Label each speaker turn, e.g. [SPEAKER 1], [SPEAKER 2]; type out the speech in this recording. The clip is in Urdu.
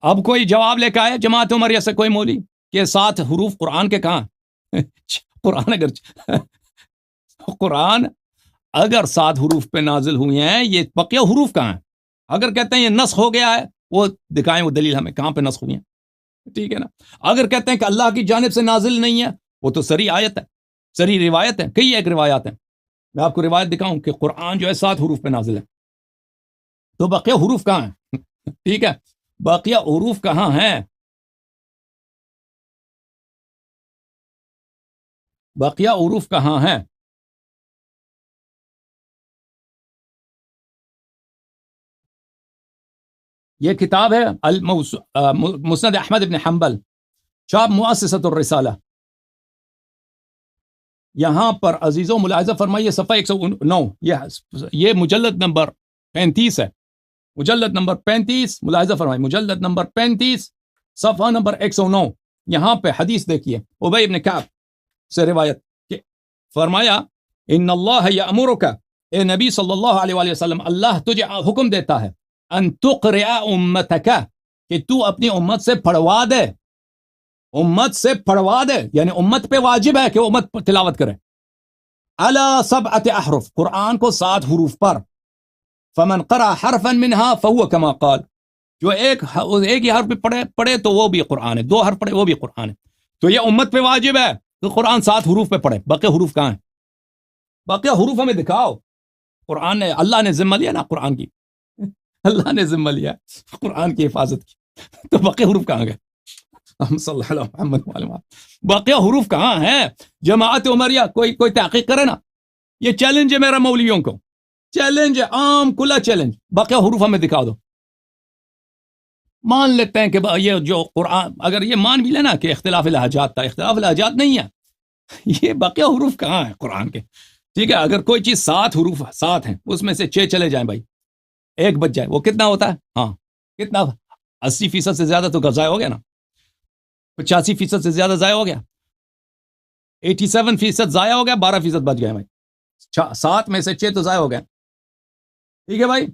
[SPEAKER 1] اب کوئی جواب لے کے آیا جماعت عمریہ سے کوئی مولوی کہ 7 حروف قرآن کے کہاں؟ قرآن اگر 7 حروف پہ نازل ہوئے ہیں، یہ بقیہ حروف کہاں ہیں؟ اگر کہتے ہیں یہ نسخ ہو گیا ہے، وہ دکھائیں وہ دلیل ہمیں کہاں پہ نسخ ہوئی ہیں، ٹھیک ہے نا؟ اگر کہتے ہیں کہ اللہ کی جانب سے نازل نہیں ہے، وہ تو صریح آیت ہے، صریح روایت ہے، کئی ایک روایات ہیں. میں آپ کو روایت دکھاؤں کہ قرآن جو ہے 7 حروف پہ نازل ہے، تو بقیہ حروف کہاں ہیں؟ ٹھیک ہے، بقیہ حروف کہاں ہیں؟ بقیہ حروف کہاں ہیں؟ یہ کتاب ہے مسند احمد بن حنبل، شاب مؤسسۃ الرسالہ. یہاں پر عزیزوں ملاحظہ فرمائیے صفحہ 109، یہ مجلد نمبر 35 ہے، مجلد نمبر 35، ملاحظہ فرمائیے مجلد نمبر 35 صفحہ نمبر 109. یہاں پہ حدیث دیکھیے، ابی بن کعب سے روایت کہ فرمایا ان اللہ یامرک، اے نبی صلی اللہ علیہ وآلہ وسلم، اللہ تجھے حکم دیتا ہے ان تقرئ امتک، کہ تو اپنی امت سے پڑھوا دے، امت سے پڑھوا دے، یعنی امت پہ واجب ہے کہ امت تلاوت کرے. علی 7 احرف، قرآن کو 7 حروف پر. فمن قرأ حرفا منها فهو كما قال، جو ایک ہی حرف پڑھے تو وہ بھی قرآن ہے، 2 حرف پڑھے وہ بھی قرآن ہے. تو یہ امت پہ واجب ہے تو قرآن 7 حروف پہ پڑھے. باقی حروف کہاں ہیں؟ باقی حروف ہمیں دکھاؤ. قرآن نے، اللہ نے ذمہ لیا نا قرآن کی، اللہ نے ذمہ لیا قرآن کی حفاظت کی، تو باقی حروف کہاں گئے؟ ہم صلی اللہ علیہ محمد وعلیہ وسلم، باقی حروف کہاں ہیں؟ جماعت عمریہ کوئی تحقیق کرے نا. یہ چیلنج ہے میرا مولویوں کو، چیلنج ہے، عام کھلا چیلنج. باقی حروف ہمیں دکھا دو. مان لیتے ہیں کہ یہ جو قرآن، اگر یہ مان بھی لینا کہ اختلاف لہجات تھا، اختلاف لہجات نہیں ہے، یہ باقی حروف کہاں ہیں قرآن کے؟ ٹھیک ہے، اگر کوئی چیز 7 حروف 7 ہیں، اس میں سے 6 چلے جائیں بھائی، 1 بچ جائے، وہ کتنا ہوتا ہے؟ ہاں کتنا؟ 80% سے زیادہ تو ضائع ہو گیا نا، 85% سے زیادہ ضائع ہو گیا، 87% ضائع ہو گیا، 12% بچ گئے بھائی. 7 میں سے 6 تو ضائع ہو گئے. ٹھیک ہے بھائی.